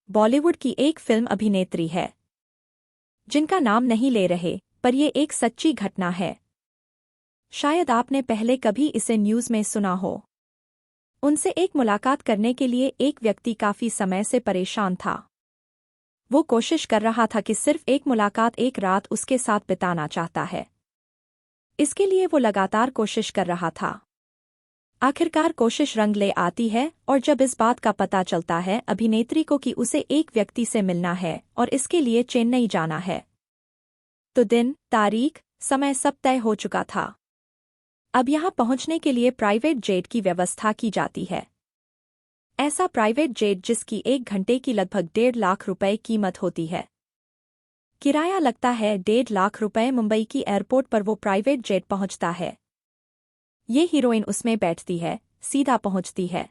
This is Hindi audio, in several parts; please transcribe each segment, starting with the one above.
बॉलीवुड की एक फिल्म अभिनेत्री है जिनका नाम नहीं ले रहे, पर ये एक सच्ची घटना है। शायद आपने पहले कभी इसे न्यूज़ में सुना हो। उनसे एक मुलाकात करने के लिए एक व्यक्ति काफी समय से परेशान था। वो कोशिश कर रहा था कि सिर्फ एक मुलाकात एक रात उसके साथ बिताना चाहता है। इसके लिए वो लगातार कोशिश कर रहा था। आखिरकार कोशिश रंग ले आती है और जब इस बात का पता चलता है अभिनेत्री को कि उसे एक व्यक्ति से मिलना है और इसके लिए चेन्नई जाना है, तो दिन, तारीख, समय सब तय हो चुका था। अब यहाँ पहुंचने के लिए प्राइवेट जेट की व्यवस्था की जाती है। ऐसा प्राइवेट जेट जिसकी 1 घंटे की लगभग 1.5 लाख रुपए कीमत होती है। किराया लगता है 1.5 लाख रुपए। मुंबई की एयरपोर्ट पर वो प्राइवेट जेट पहुंचता है। ये हीरोइन उसमें बैठती है, सीधा पहुंचती है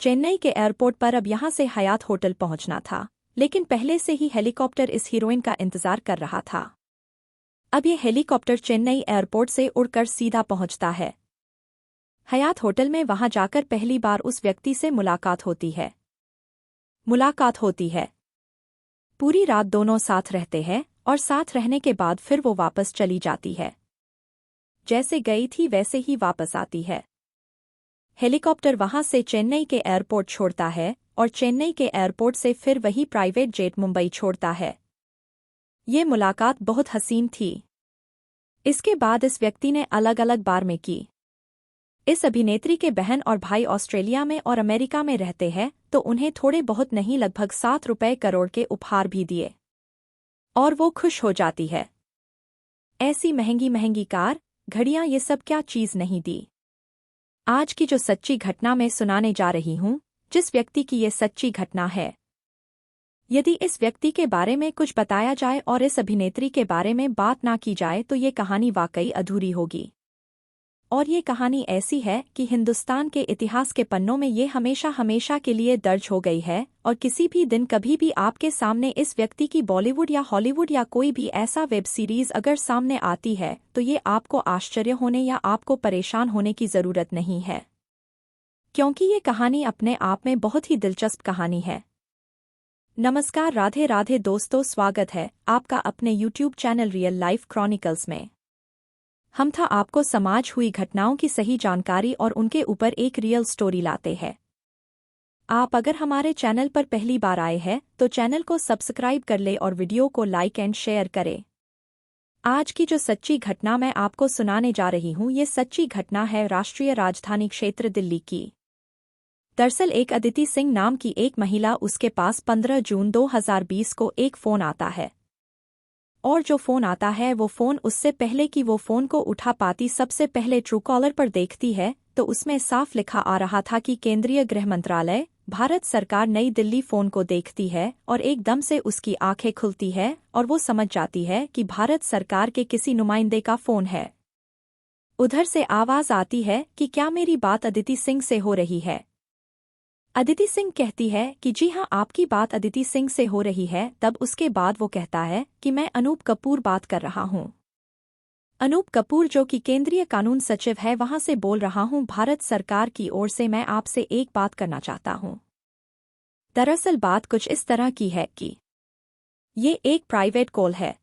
चेन्नई के एयरपोर्ट पर। अब यहाँ से हयात होटल पहुंचना था, लेकिन पहले से ही हेलीकॉप्टर इस हीरोइन का इंतजार कर रहा था। अब ये हेलीकॉप्टर चेन्नई एयरपोर्ट से उड़कर सीधा पहुंचता है हयात होटल में। वहां जाकर पहली बार उस व्यक्ति से मुलाकात होती है। पूरी रात दोनों साथ रहते हैं और साथ रहने के बाद फिर वो वापस चली जाती है। जैसे गई थी वैसे ही वापस आती है। हेलीकॉप्टर वहां से चेन्नई के एयरपोर्ट छोड़ता है और चेन्नई के एयरपोर्ट से फिर वही प्राइवेट जेट मुंबई छोड़ता है। ये मुलाकात बहुत हसीन थी। इसके बाद इस व्यक्ति ने अलग अलग बार में की। इस अभिनेत्री के बहन और भाई ऑस्ट्रेलिया में और अमेरिका में रहते हैं, तो उन्हें थोड़े बहुत नहीं लगभग 7 रुपए करोड़ के उपहार भी दिए और वो खुश हो जाती है। ऐसी महंगी महंगी कार, घड़ियां, ये सब क्या चीज नहीं दी। आज की जो सच्ची घटना मैं सुनाने जा रही हूं, जिस व्यक्ति की ये सच्ची घटना है, यदि इस व्यक्ति के बारे में कुछ बताया जाए और इस अभिनेत्री के बारे में बात ना की जाए तो ये कहानी वाकई अधूरी होगी। और ये कहानी ऐसी है कि हिंदुस्तान के इतिहास के पन्नों में ये हमेशा हमेशा के लिए दर्ज हो गई है। और किसी भी दिन कभी भी आपके सामने इस व्यक्ति की बॉलीवुड या हॉलीवुड या कोई भी ऐसा वेब सीरीज अगर सामने आती है तो ये आपको आश्चर्य होने या आपको परेशान होने की ज़रूरत नहीं है, क्योंकि ये कहानी अपने आप में बहुत ही दिलचस्प कहानी है। नमस्कार, राधे राधे दोस्तों, स्वागत है आपका अपने YouTube channel real life chronicles में। हम था आपको समाज हुई घटनाओं की सही जानकारी और उनके ऊपर एक रियल स्टोरी लाते हैं। आप अगर हमारे चैनल पर पहली बार आए हैं तो चैनल को सब्सक्राइब कर ले और वीडियो को लाइक एंड शेयर करें। आज की जो सच्ची घटना मैं आपको सुनाने जा रही हूँ, ये सच्ची घटना है राष्ट्रीय राजधानी क्षेत्र दिल्ली की। दरअसल एक अदिति सिंह नाम की एक महिला, उसके पास 15 जून 2020 को एक फ़ोन आता है। और जो फ़ोन आता है वो फ़ोन, उससे पहले कि वो फ़ोन को उठा पाती, सबसे पहले ट्रू कॉलर पर देखती है तो उसमें साफ लिखा आ रहा था कि केंद्रीय गृह मंत्रालय, भारत सरकार, नई दिल्ली। फ़ोन को देखती है और एकदम से उसकी आंखें खुलती है और वो समझ जाती है कि भारत सरकार के किसी नुमाइंदे का फ़ोन है। उधर से आवाज़ आती है कि क्या मेरी बात अदिति सिंह से हो रही है। अदिति सिंह कहती है कि जी हाँ, आपकी बात अदिति सिंह से हो रही है। तब उसके बाद वो कहता है कि मैं अनूप कपूर बात कर रहा हूँ। अनूप कपूर जो कि केंद्रीय कानून सचिव है, वहां से बोल रहा हूँ, भारत सरकार की ओर से मैं आपसे एक बात करना चाहता हूँ। दरअसल बात कुछ इस तरह की है कि ये एक प्राइवेट कॉल है।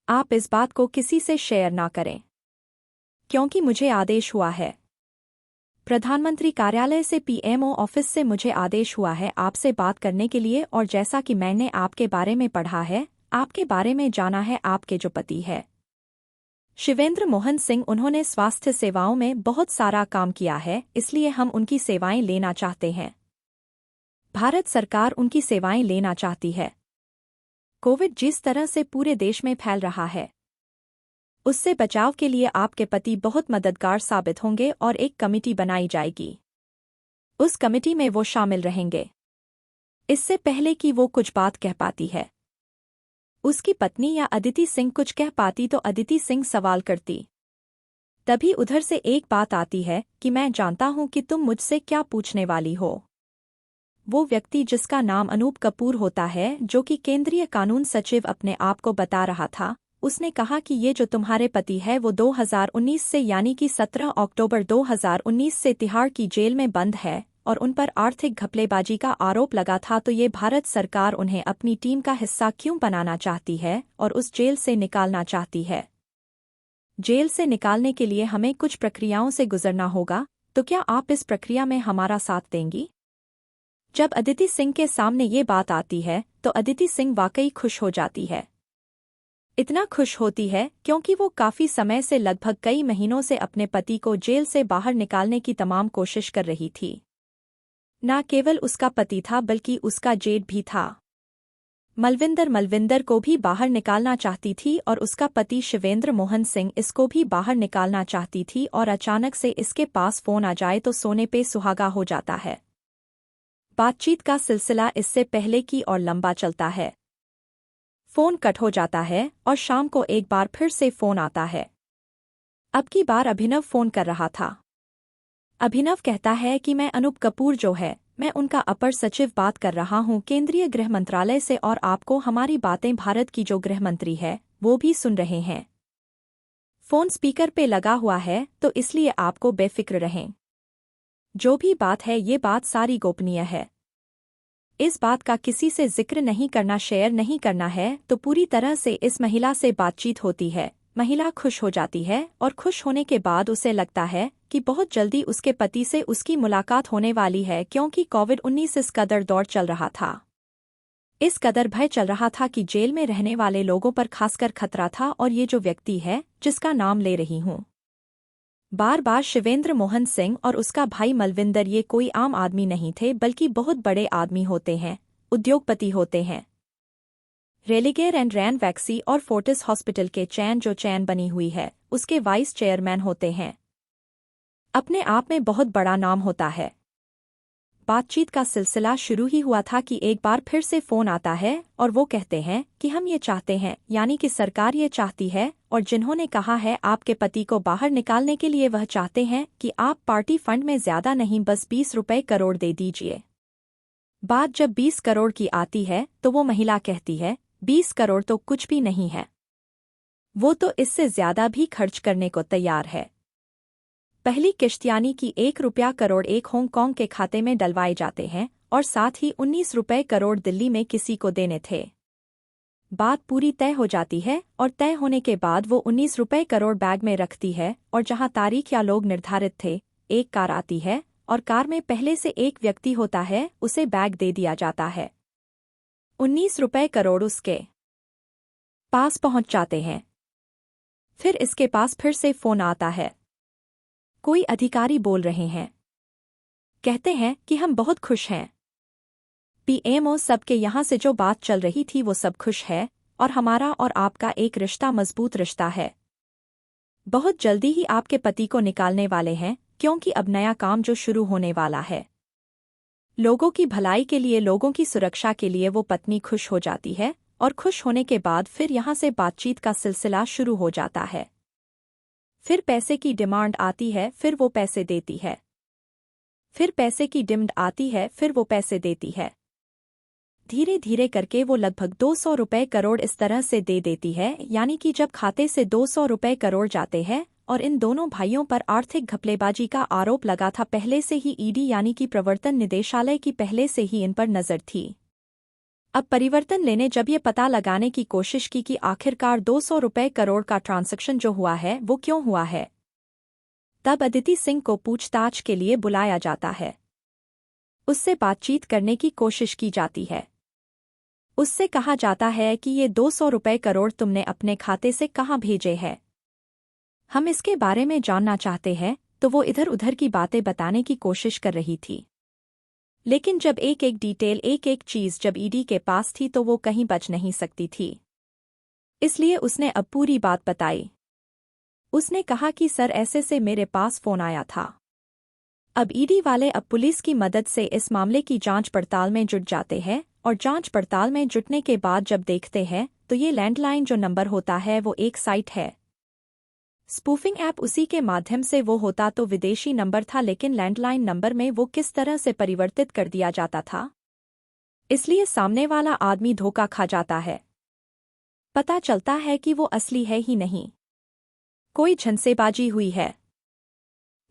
आप इस बात को किसी से शेयर ना करें, क्योंकि मुझे आदेश हुआ है प्रधानमंत्री कार्यालय से, पीएमओ ऑफिस से मुझे आदेश हुआ है आपसे बात करने के लिए। और जैसा कि मैंने आपके बारे में पढ़ा है, आपके बारे में जाना है, आपके जो पति है शिवेंद्र मोहन सिंह, उन्होंने स्वास्थ्य सेवाओं में बहुत सारा काम किया है, इसलिए हम उनकी सेवाएं लेना चाहते हैं। भारत सरकार उनकी सेवाएं लेना चाहती है। कोविड जिस तरह से पूरे देश में फैल रहा है, उससे बचाव के लिए आपके पति बहुत मददगार साबित होंगे और एक कमेटी बनाई जाएगी। उस कमेटी में वो शामिल रहेंगे। इससे पहले कि वो कुछ बात कह पाती है, उसकी पत्नी या अदिति सिंह कुछ कह पाती तो अदिति सिंह सवाल करती। तभी उधर से एक बात आती है कि मैं जानता हूं कि तुम मुझसे क्या पूछने वाली हो। वो व्यक्ति जिसका नाम अनूप कपूर होता है, जो कि केंद्रीय कानून सचिव अपने आप को बता रहा था, उसने कहा कि ये जो तुम्हारे पति है वो 2019 से, यानी कि 17 अक्टूबर 2019 से तिहाड़ की जेल में बंद है और उन पर आर्थिक घपलेबाजी का आरोप लगा था, तो ये भारत सरकार उन्हें अपनी टीम का हिस्सा क्यों बनाना चाहती है और उस जेल से निकालना चाहती है? जेल से निकालने के लिए हमें कुछ प्रक्रियाओं से गुजरना होगा, तो क्या आप इस प्रक्रिया में हमारा साथ देंगी? जब अदिति सिंह के सामने ये बात आती है तो अदिति सिंह वाकई खुश हो जाती है। इतना खुश होती है क्योंकि वो काफी समय से, लगभग कई महीनों से, अपने पति को जेल से बाहर निकालने की तमाम कोशिश कर रही थी। न केवल उसका पति था बल्कि उसका जेठ भी था। मलविंदर को भी बाहर निकालना चाहती थी और उसका पति शिवेंद्र मोहन सिंह इसको भी बाहर निकालना चाहती थी, और अचानक से इसके पास फोन आ जाए तो सोने पे सुहागा हो जाता है। बातचीत का सिलसिला इससे पहले की और लंबा चलता है। फोन कट हो जाता है और शाम को एक बार फिर से फोन आता है। अब की बार अभिनव फोन कर रहा था। अभिनव कहता है कि मैं अनूप कपूर जो है, मैं उनका अपर सचिव बात कर रहा हूँ केंद्रीय गृह मंत्रालय से, और आपको हमारी बातें भारत की जो गृह मंत्री है वो भी सुन रहे हैं। फोन स्पीकर पे लगा हुआ है तो इसलिए आपको बेफिक्र रहें। जो भी बात है ये बात सारी गोपनीय है। इस बात का किसी से जिक्र नहीं करना, शेयर नहीं करना है। तो पूरी तरह से इस महिला से बातचीत होती है। महिला खुश हो जाती है और खुश होने के बाद उसे लगता है कि बहुत जल्दी उसके पति से उसकी मुलाकात होने वाली है, क्योंकि कोविड-19 इस कदर दौर चल रहा था, इस कदर भय चल रहा था कि जेल में रहने वाले लोगों पर खासकर खतरा था। और ये जो व्यक्ति है जिसका नाम ले रही हूँ बार बार, शिवेंद्र मोहन सिंह और उसका भाई मलविंदर, ये कोई आम आदमी नहीं थे बल्कि बहुत बड़े आदमी होते हैं, उद्योगपति होते हैं। रेलिगेयर एंड रैन वैक्सी और फोर्टिस हॉस्पिटल के चैन बनी हुई है उसके वाइस चेयरमैन होते हैं। अपने आप में बहुत बड़ा नाम होता है। बातचीत का सिलसिला शुरू ही हुआ था कि एक बार फिर से फोन आता है और वो कहते हैं कि हम ये चाहते हैं, यानी कि सरकार ये चाहती है, और जिन्होंने कहा है आपके पति को बाहर निकालने के लिए, वह चाहते हैं कि आप पार्टी फंड में ज्यादा नहीं, बस 20 करोड़ दे दीजिए। बात जब 20 करोड़ की आती है तो वो महिला कहती है 20 करोड़ तो कुछ भी नहीं है, वो तो इससे ज्यादा भी खर्च करने को तैयार है। पहली किश्त यानी कि 1 करोड़ एक हांगकांग के खाते में डलवाए जाते हैं और साथ ही 19 करोड़ दिल्ली में किसी को देने थे। बात पूरी तय हो जाती है और तय होने के बाद वो 19 करोड़ बैग में रखती है, और जहां तारीख या लोग निर्धारित थे, एक कार आती है और कार में पहले से एक व्यक्ति होता है, उसे बैग दे दिया जाता है। 19 करोड़ उसके पास पहुंच जाते हैं। फिर इसके पास फिर से फोन आता है। कोई अधिकारी बोल रहे हैं, कहते हैं कि हम बहुत खुश हैं। पीएमओ सबके यहाँ से जो बात चल रही थी वो सब खुश है, और हमारा और आपका एक रिश्ता मजबूत रिश्ता है। बहुत जल्दी ही आपके पति को निकालने वाले हैं, क्योंकि अब नया काम जो शुरू होने वाला है। लोगों की भलाई के लिए, लोगों की सुरक्षा के लिए वो पत्नी खुश हो जाती है, और खुश होने के बाद फिर यहाँ से बातचीत का सिलसिला शुरू हो जाता है। फिर पैसे की डिमांड आती है, फिर वो पैसे देती है। फिर पैसे की डिमांड आती है, फिर वो पैसे देती है। धीरे धीरे करके वो लगभग 200 करोड़ इस तरह से दे देती है, यानी कि जब खाते से 200 करोड़ जाते हैं। और इन दोनों भाइयों पर आर्थिक घपलेबाजी का आरोप लगा था पहले से ही। ईडी यानी कि प्रवर्तन निदेशालय की पहले से ही इन पर नजर थी। अब परिवर्तन लेने जब ये पता लगाने की कोशिश की कि आखिरकार 200 करोड़ का ट्रांजैक्शन जो हुआ है वो क्यों हुआ है, तब अदिति सिंह को पूछताछ के लिए बुलाया जाता है। उससे बातचीत करने की कोशिश की जाती है। उससे कहा जाता है कि ये 200 करोड़ तुमने अपने खाते से कहाँ भेजे हैं, हम इसके बारे में जानना चाहते हैं। तो वो इधर उधर की बातें बताने की कोशिश कर रही थी, लेकिन जब एक एक डिटेल, एक एक चीज जब ईडी के पास थी तो वो कहीं बच नहीं सकती थी। इसलिए उसने अब पूरी बात बताई। उसने कहा कि सर, ऐसे से मेरे पास फोन आया था। अब ईडी वाले अब पुलिस की मदद से इस मामले की जांच पड़ताल में जुट जाते हैं, और जांच पड़ताल में जुटने के बाद जब देखते हैं तो ये लैंडलाइन जो नंबर होता है वो एक साइट है। स्पूफिंग ऐप उसी के माध्यम से वो होता तो विदेशी नंबर था, लेकिन लैंडलाइन नंबर में वो किस तरह से परिवर्तित कर दिया जाता था, इसलिए सामने वाला आदमी धोखा खा जाता है। पता चलता है कि वो असली है ही नहीं, कोई झंसेबाजी हुई है।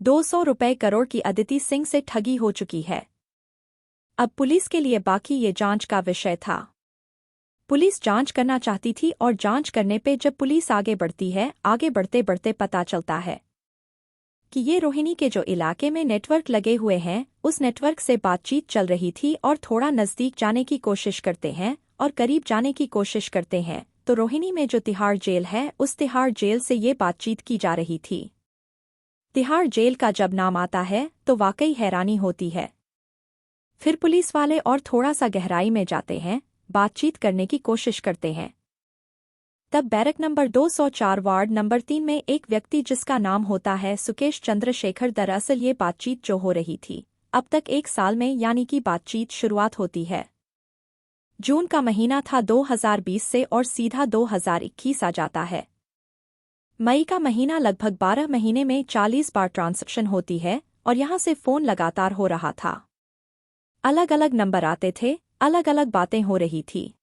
200 करोड़ की अदिति सिंह से ठगी हो चुकी है। अब पुलिस के लिए बाकी ये जांच का विषय था। पुलिस जांच करना चाहती थी और जांच करने पे जब पुलिस आगे बढ़ती है, आगे बढ़ते बढ़ते पता चलता है कि ये रोहिणी के जो इलाके में नेटवर्क लगे हुए हैं, उस नेटवर्क से बातचीत चल रही थी और थोड़ा नज़दीक जाने की कोशिश करते हैं और करीब जाने की कोशिश करते हैं तो रोहिणी में जो तिहाड़ जेल है, उस तिहाड़ जेल से ये बातचीत की जा रही थी। तिहाड़ जेल का जब नाम आता है तो वाकई हैरानी होती है। फिर पुलिस वाले और थोड़ा सा गहराई में जाते हैं, बातचीत करने की कोशिश करते हैं। तब बैरक नंबर 204 वार्ड नंबर 3 में एक व्यक्ति जिसका नाम होता है सुकेश चंद्रशेखर, दरअसल ये बातचीत जो हो रही थी अब तक 1 साल में, यानी कि बातचीत शुरुआत होती है। जून का महीना था 2020 से और सीधा 2021 आ जाता है। मई का महीना लगभग 12 महीने में 40 बार ट्रांजैक्शन होती है और यहाँ से फ़ोन लगातार हो रहा था। अलग अलग नंबर आते थे, अलग अलग बातें हो रही थी।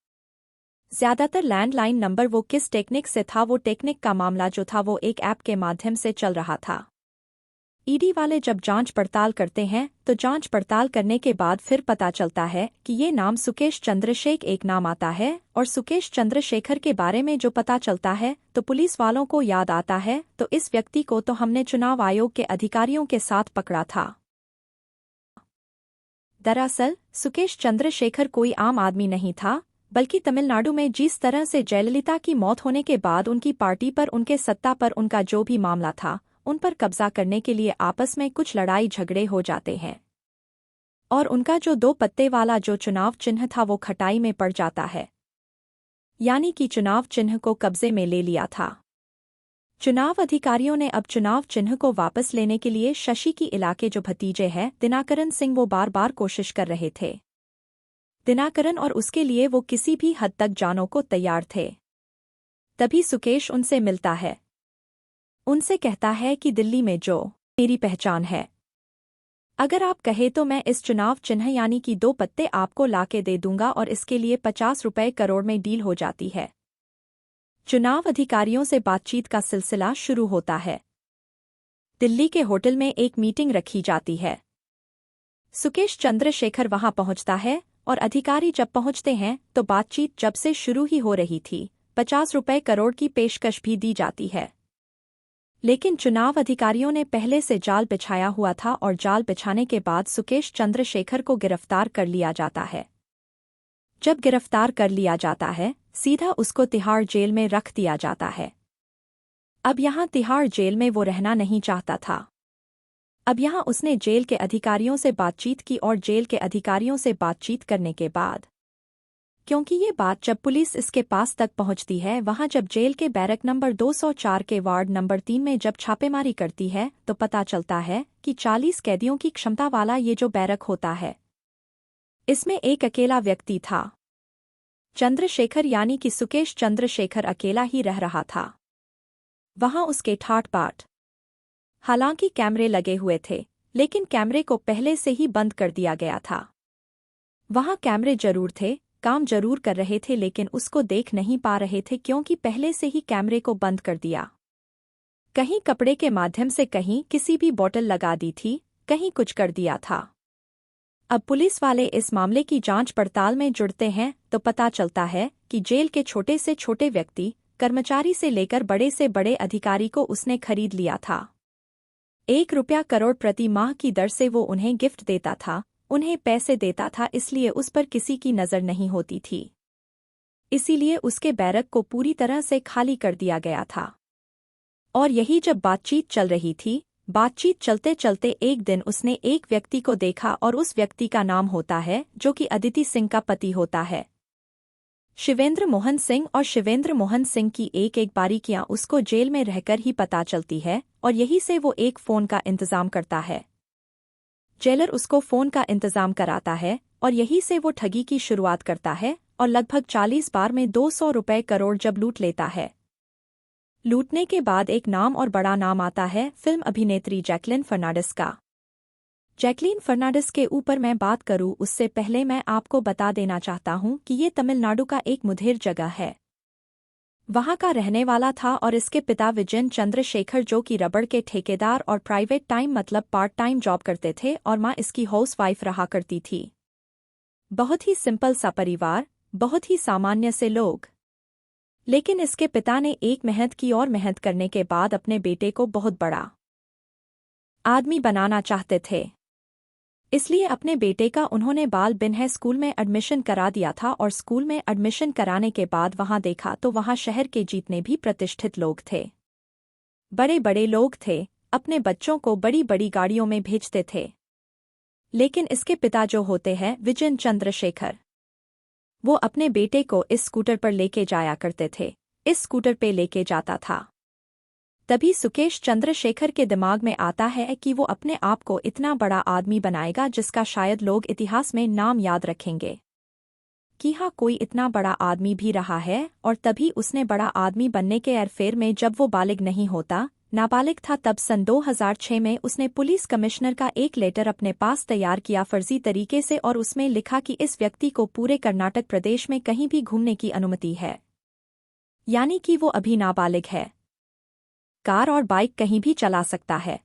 ज़्यादातर लैंडलाइन नंबर वो किस टेक्निक से था, वो टेक्निक का मामला जो था वो एक ऐप के माध्यम से चल रहा था। ईडी वाले जब जांच पड़ताल करते हैं तो जांच पड़ताल करने के बाद फिर पता चलता है कि ये नाम सुकेश चंद्रशेखर एक नाम आता है और सुकेश चंद्रशेखर के बारे में जो पता चलता है तो पुलिस वालों को याद आता है तो इस व्यक्ति को तो हमने चुनाव आयोग के अधिकारियों के साथ पकड़ा था। दरअसल सुकेश चंद्रशेखर कोई आम आदमी नहीं था, बल्कि तमिलनाडु में जिस तरह से जयललिता की मौत होने के बाद उनकी पार्टी पर, उनके सत्ता पर उनका जो भी मामला था, उन पर कब्जा करने के लिए आपस में कुछ लड़ाई झगड़े हो जाते हैं और उनका जो 2 पत्ते वाला जो चुनाव चिन्ह था वो खटाई में पड़ जाता है, यानी कि चुनाव चिन्ह को कब्जे में ले लिया था। चुनाव अधिकारियों ने अब चुनाव चिन्ह को वापस लेने के लिए शशि की इलाके जो भतीजे हैं दिनाकरन सिंह, वो बार बार कोशिश कर रहे थे। दिनाकरन और उसके लिए वो किसी भी हद तक जाने को तैयार थे। तभी सुकेश उनसे मिलता है, उनसे कहता है कि दिल्ली में जो मेरी पहचान है, अगर आप कहे तो मैं इस चुनाव चिन्ह यानी कि 2 पत्ते आपको लाके दे दूंगा और इसके लिए 50 करोड़ में डील हो जाती है। चुनाव अधिकारियों से बातचीत का सिलसिला शुरू होता है। दिल्ली के होटल में एक मीटिंग रखी जाती है। सुकेश चंद्रशेखर वहां पहुंचता है और अधिकारी जब पहुंचते हैं तो बातचीत जब से शुरू ही हो रही थी, 50 करोड़ की पेशकश भी दी जाती है। लेकिन चुनाव अधिकारियों ने पहले से जाल बिछाया हुआ था और जाल बिछाने के बाद सुकेश चंद्रशेखर को गिरफ्तार कर लिया जाता है। जब गिरफ्तार कर लिया जाता है, सीधा उसको तिहाड़ जेल में रख दिया जाता है। अब यहाँ तिहाड़ जेल में वो रहना नहीं चाहता था। अब यहाँ उसने जेल के अधिकारियों से बातचीत की और जेल के अधिकारियों से बातचीत करने के बाद, क्योंकि ये बात जब पुलिस इसके पास तक पहुंचती है, वहां जब जेल के बैरक नंबर 204 के वार्ड नंबर 3 में जब छापेमारी करती है तो पता चलता है कि 40 कैदियों की क्षमता वाला ये जो बैरक होता है, इसमें एक अकेला व्यक्ति था। चंद्रशेखर यानी कि सुकेश चंद्रशेखर अकेला ही रह रहा था। वहां उसके ठाट बाट। हालांकि कैमरे लगे हुए थे, लेकिन कैमरे को पहले से ही बंद कर दिया गया था। वहां कैमरे जरूर थे, काम जरूर कर रहे थे, लेकिन उसको देख नहीं पा रहे थे क्योंकि पहले से ही कैमरे को बंद कर दिया। कहीं कपड़े के माध्यम से, कहीं किसी भी बोतल लगा दी थी, कहीं कुछ कर दिया था। अब पुलिस वाले इस मामले की जांच पड़ताल में जुड़ते हैं तो पता चलता है कि जेल के छोटे से छोटे व्यक्ति, कर्मचारी से लेकर बड़े से बड़े अधिकारी को उसने खरीद लिया था। 1 रुपया करोड़ प्रति माह की दर से वो उन्हें गिफ्ट देता था, उन्हें पैसे देता था, इसलिए उस पर किसी की नज़र नहीं होती थी। इसीलिए उसके बैरक को पूरी तरह से खाली कर दिया गया था। और यही जब बातचीत चल रही थी, बातचीत चलते चलते एक दिन उसने एक व्यक्ति को देखा और उस व्यक्ति का नाम होता है, जो कि अदिति सिंह का पति होता है, शिवेंद्र मोहन सिंह। और शिवेंद्र मोहन सिंह की एक एक बारीकियां उसको जेल में रहकर ही पता चलती है और यही से वो एक फ़ोन का इंतज़ाम करता है। जेलर उसको फ़ोन का इंतज़ाम कराता है और यही से वो ठगी की शुरुआत करता है और लगभग 40 बार में 200 करोड़ जब लूट लेता है। लूटने के बाद एक नाम और बड़ा नाम आता है फिल्म अभिनेत्री जैकलीन फर्नांडिस का। जैकलीन फर्नांडिस के ऊपर मैं बात करूं उससे पहले मैं आपको बता देना चाहता हूं कि ये तमिलनाडु का एक मुधेर जगह है। वहां का रहने वाला था और इसके पिता विजयन चंद्रशेखर जो कि रबड़ के ठेकेदार और प्राइवेट टाइम मतलब पार्ट टाइम जॉब करते थे और माँ इसकी हाउसवाइफ रहा करती थी। बहुत ही सिंपल सा परिवार, बहुत ही सामान्य से लोग। लेकिन इसके पिता ने एक मेहनत की और मेहनत करने के बाद अपने बेटे को बहुत बड़ा आदमी बनाना चाहते थे। इसलिए अपने बेटे का उन्होंने बाल बिन्हे स्कूल में एडमिशन करा दिया था और स्कूल में एडमिशन कराने के बाद वहां देखा तो वहां शहर के जितने भी प्रतिष्ठित लोग थे, बड़े बड़े लोग थे, अपने बच्चों को बड़ी बड़ी गाड़ियों में भेजते थे। लेकिन इसके पिता जो होते हैं विजयन चंद्रशेखर, वो अपने बेटे को इस स्कूटर पर लेके जाया करते थे, इस स्कूटर पे लेके जाता था। तभी सुकेश चंद्रशेखर के दिमाग में आता है कि वो अपने आप को इतना बड़ा आदमी बनाएगा जिसका शायद लोग इतिहास में नाम याद रखेंगे कि हाँ कोई इतना बड़ा आदमी भी रहा है। और तभी उसने बड़ा आदमी बनने के अरफेर में जब वो बालिग नहीं होता, नाबालिग था, तब सन 2006 में उसने पुलिस कमिश्नर का एक लेटर अपने पास तैयार किया फर्जी तरीके से और उसमें लिखा कि इस व्यक्ति को पूरे कर्नाटक प्रदेश में कहीं भी घूमने की अनुमति है, यानी कि वो अभी नाबालिग है, कार और बाइक कहीं भी चला सकता है।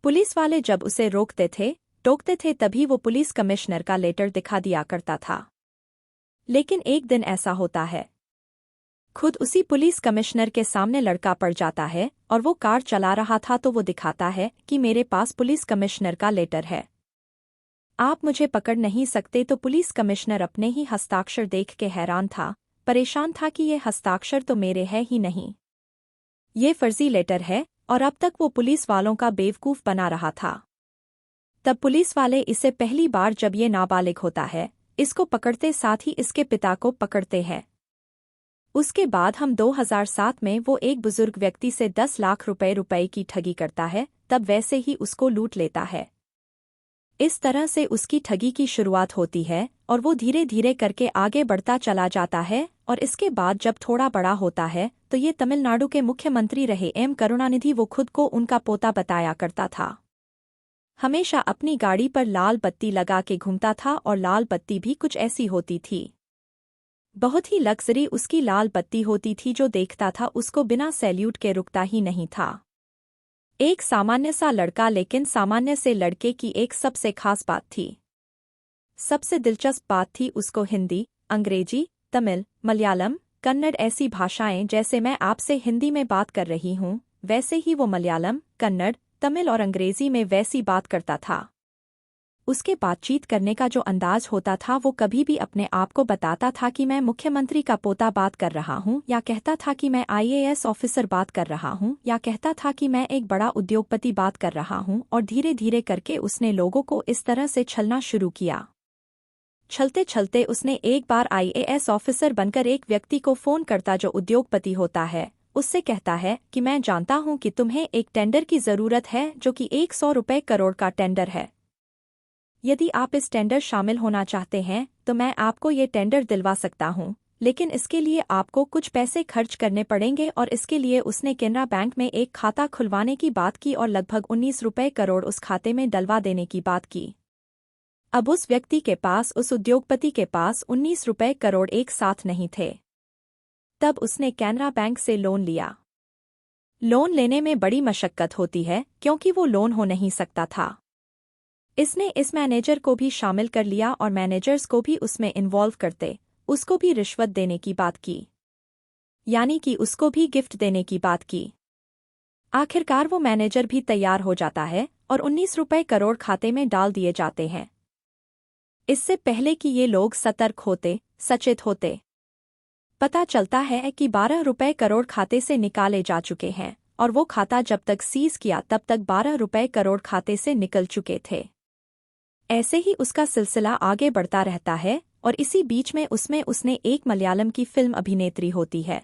पुलिस वाले जब उसे रोकते थे टोकते थे तभी वो पुलिस कमिश्नर का लेटर दिखा दिया करता था। लेकिन एक दिन ऐसा होता है, खुद उसी पुलिस कमिश्नर के सामने लड़का पड़ जाता है और वो कार चला रहा था तो वो दिखाता है कि मेरे पास पुलिस कमिश्नर का लेटर है, आप मुझे पकड़ नहीं सकते। तो पुलिस कमिश्नर अपने ही हस्ताक्षर देख के हैरान था, परेशान था कि ये हस्ताक्षर तो मेरे है ही नहीं, ये फर्जी लेटर है। और अब तक वो पुलिस वालों का बेवकूफ बना रहा था। तब पुलिस वाले इसे पहली बार जब ये नाबालिग होता है इसको पकड़ते, साथ ही इसके पिता को पकड़ते हैं। उसके बाद हम 2007 में वो एक बुजुर्ग व्यक्ति से 10 लाख रुपए की ठगी करता है, तब वैसे ही उसको लूट लेता है। इस तरह से उसकी ठगी की शुरुआत होती है और वो धीरे धीरे करके आगे बढ़ता चला जाता है। और इसके बाद जब थोड़ा बड़ा होता है तो ये तमिलनाडु के मुख्यमंत्री रहे एम करुणानिधि, वो खुद को उनका पोता बताया करता था। हमेशा अपनी गाड़ी पर लाल बत्ती लगा के घूमता था और लाल बत्ती भी कुछ ऐसी होती थी, बहुत ही लग्जरी उसकी लाल बत्ती होती थी, जो देखता था उसको बिना सैल्यूट के रुकता ही नहीं था। एक सामान्य सा लड़का, लेकिन सामान्य से लड़के की एक सबसे खास बात थी। सबसे दिलचस्प बात थी उसको हिंदी, अंग्रेजी, तमिल, मलयालम, कन्नड़ ऐसी भाषाएं, जैसे मैं आपसे हिंदी में बात कर रही हूँ वैसे ही वो मलयालम, कन्नड़, तमिल और अंग्रेजी में वैसी बात करता था। उसके बातचीत करने का जो अंदाज होता था वो कभी भी अपने आप को बताता था कि मैं मुख्यमंत्री का पोता बात कर रहा हूँ, या कहता था कि मैं आईएएस ऑफिसर बात कर रहा हूँ, या कहता था कि मैं एक बड़ा उद्योगपति बात कर रहा हूँ। और धीरे धीरे करके उसने लोगों को इस तरह से छलना शुरू किया। चलते चलते उसने एक बार आईएएस ऑफिसर बनकर एक व्यक्ति को फोन करता जो उद्योगपति होता है, उससे कहता है कि मैं जानता हूं कि तुम्हें एक टेंडर की जरूरत है जो कि 100 रुपए करोड़ का टेंडर है। यदि आप इस टेंडर शामिल होना चाहते हैं तो मैं आपको ये टेंडर दिलवा सकता हूं, लेकिन इसके लिए आपको कुछ पैसे खर्च करने पड़ेंगे। और इसके लिए उसने केनरा बैंक में एक खाता खुलवाने की बात की और लगभग 19 रुपए करोड़ उस खाते में डलवा देने की बात की। अब उस व्यक्ति के पास, उस उद्योगपति के पास 19 रुपए करोड़ एक साथ नहीं थे। तब उसने कैनरा बैंक से लोन लिया। लोन लेने में बड़ी मशक्कत होती है क्योंकि वो लोन हो नहीं सकता था। इसने इस मैनेजर को भी शामिल कर लिया और मैनेजर्स को भी उसमें इन्वॉल्व करते, उसको भी रिश्वत देने की बात की, यानी कि उसको भी गिफ्ट देने की बात की। आखिरकार वो मैनेजर भी तैयार हो जाता है और 19 रुपए करोड़ खाते में डाल दिए जाते हैं। इससे पहले कि ये लोग सतर्क होते, सचेत होते, पता चलता है कि 12 रुपए करोड़ खाते से निकाले जा चुके हैं और वो खाता जब तक सीज किया तब तक 12 रुपए करोड़ खाते से निकल चुके थे। ऐसे ही उसका सिलसिला आगे बढ़ता रहता है और इसी बीच में उसने एक मलयालम की फिल्म अभिनेत्री होती है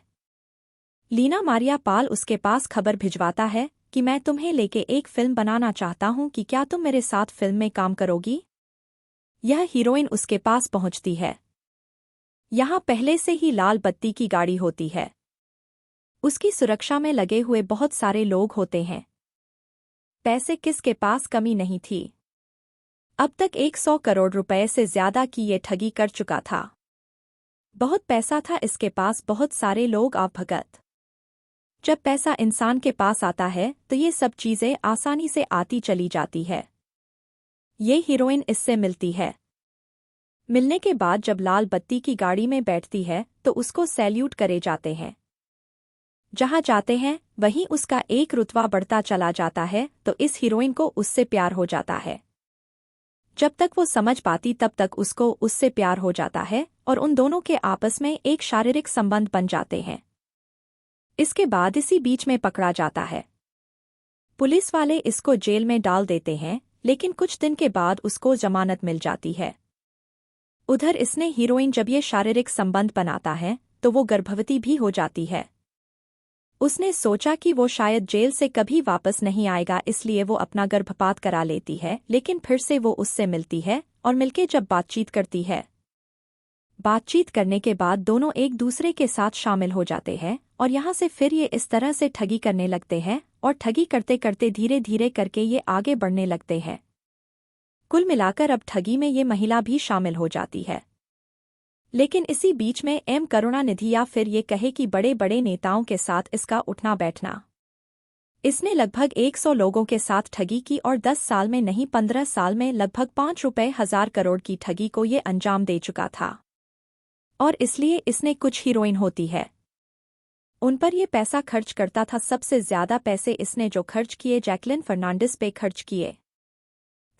लीना मारिया पाल, उसके पास खबर भिजवाता है कि मैं तुम्हें लेके एक फिल्म बनाना चाहता हूं कि क्या तुम मेरे साथ फिल्म में काम करोगी। यह हीरोइन उसके पास पहुंचती है। यहाँ पहले से ही लाल बत्ती की गाड़ी होती है, उसकी सुरक्षा में लगे हुए बहुत सारे लोग होते हैं। पैसे किसके पास कमी नहीं थी। अब तक 100 करोड़ रुपए से ज्यादा की ये ठगी कर चुका था। बहुत पैसा था इसके पास, बहुत सारे लोग आ भगत। जब पैसा इंसान के पास आता है तो ये सब चीजें आसानी से आती चली जाती है। ये हीरोइन इससे मिलती है। मिलने के बाद जब लाल बत्ती की गाड़ी में बैठती है तो उसको सैल्यूट करे जाते हैं। जहां जाते हैं वहीं उसका एक रुतबा बढ़ता चला जाता है तो इस हीरोइन को उससे प्यार हो जाता है। जब तक वो समझ पाती तब तक उसको उससे प्यार हो जाता है और उन दोनों के आपस में एक शारीरिक संबंध बन जाते हैं। इसके बाद इसी बीच में पकड़ा जाता है। पुलिस वाले इसको जेल में डाल देते हैं, लेकिन कुछ दिन के बाद उसको जमानत मिल जाती है। उधर इसने हीरोइन जब ये शारीरिक संबंध बनाता है तो वो गर्भवती भी हो जाती है। उसने सोचा कि वो शायद जेल से कभी वापस नहीं आएगा, इसलिए वो अपना गर्भपात करा लेती है, लेकिन फिर से वो उससे मिलती है और मिलके जब बातचीत करती है। बातचीत करने के बाद दोनों एक दूसरे के साथ शामिल हो जाते हैं और यहाँ से फिर ये इस तरह से ठगी करने लगते हैं और ठगी करते करते धीरे धीरे करके ये आगे बढ़ने लगते हैं। कुल मिलाकर अब ठगी में ये महिला भी शामिल हो जाती है। लेकिन इसी बीच में एम करुणानिधि या फिर ये कहे कि बड़े बड़े नेताओं के साथ इसका उठना बैठना। इसने लगभग 100 लोगों के साथ ठगी की और 10 साल में नहीं 15 साल में लगभग 5,000 करोड़ की ठगी को ये अंजाम दे चुका था। और इसलिए इसने कुछ हीरोइन होती है उन पर ये पैसा खर्च करता था। सबसे ज्यादा पैसे इसने जो खर्च किए जैकलिन फर्नांडिस पे खर्च किए।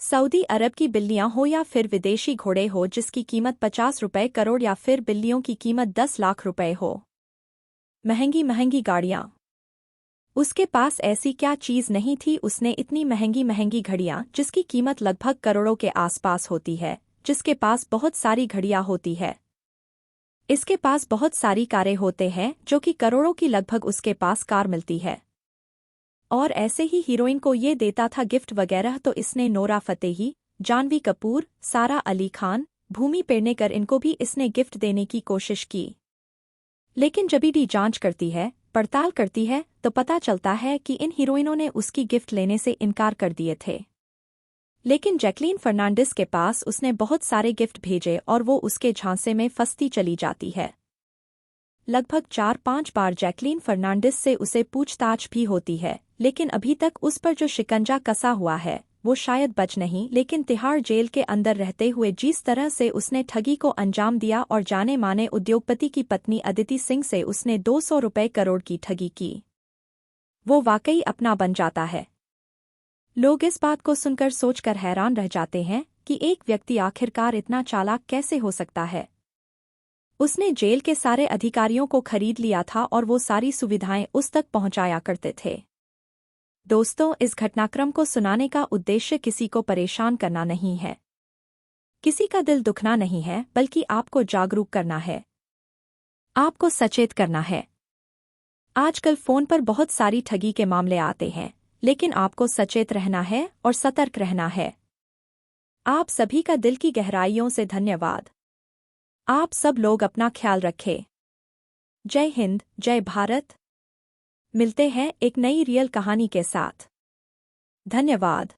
सऊदी अरब की बिल्लियां हो या फिर विदेशी घोड़े हो जिसकी कीमत 50 रुपए करोड़ या फिर बिल्लियों की कीमत 10 लाख रुपए हो। महंगी महंगी गाड़ियां। उसके पास ऐसी क्या चीज नहीं थी, उसने इतनी महंगी महंगी घड़ियां जिसकी कीमत लगभग करोड़ों के आसपास होती है, जिसके पास बहुत सारी घड़ियां होती है। इसके पास बहुत सारी कारें होते हैं जो कि करोड़ों की लगभग उसके पास कार मिलती है। और ऐसे ही हीरोइन को ये देता था गिफ्ट वगैरह, तो इसने नोरा फतेही, जानवी कपूर, सारा अली खान, भूमि पेडनेकर इनको भी इसने गिफ्ट देने की कोशिश की। लेकिन जब ईडी जांच करती है, पड़ताल करती है, तो पता चलता है कि इन हीरोइनों ने उसकी गिफ्ट लेने से इनकार कर दिए थे। लेकिन जैकलीन फर्नांडिस के पास उसने बहुत सारे गिफ्ट भेजे और वो उसके झांसे में फंसती चली जाती है। लगभग 4-5 बार जैकलीन फर्नांडिस से उसे पूछताछ भी होती है, लेकिन अभी तक उस पर जो शिकंजा कसा हुआ है वो शायद बच नहीं। लेकिन तिहाड़ जेल के अंदर रहते हुए जिस तरह से उसने ठगी को अंजाम दिया और जाने माने उद्योगपति की पत्नी अदिति सिंह से उसने 200 रुपए करोड़ की ठगी की, वो वाकई अपना बन जाता है। लोग इस बात को सुनकर सोचकर हैरान रह जाते हैं कि एक व्यक्ति आखिरकार इतना चालाक कैसे हो सकता है। उसने जेल के सारे अधिकारियों को खरीद लिया था और वो सारी सुविधाएं उस तक पहुंचाया करते थे। दोस्तों, इस घटनाक्रम को सुनाने का उद्देश्य किसी को परेशान करना नहीं है, किसी का दिल दुखना नहीं है, बल्कि आपको जागरूक करना है, आपको सचेत करना है। आजकल फोन पर बहुत सारी ठगी के मामले आते हैं, लेकिन आपको सचेत रहना है और सतर्क रहना है। आप सभी का दिल की गहराइयों से धन्यवाद। आप सब लोग अपना ख्याल रखें। जय हिंद, जय भारत। मिलते हैं एक नई रियल कहानी के साथ। धन्यवाद।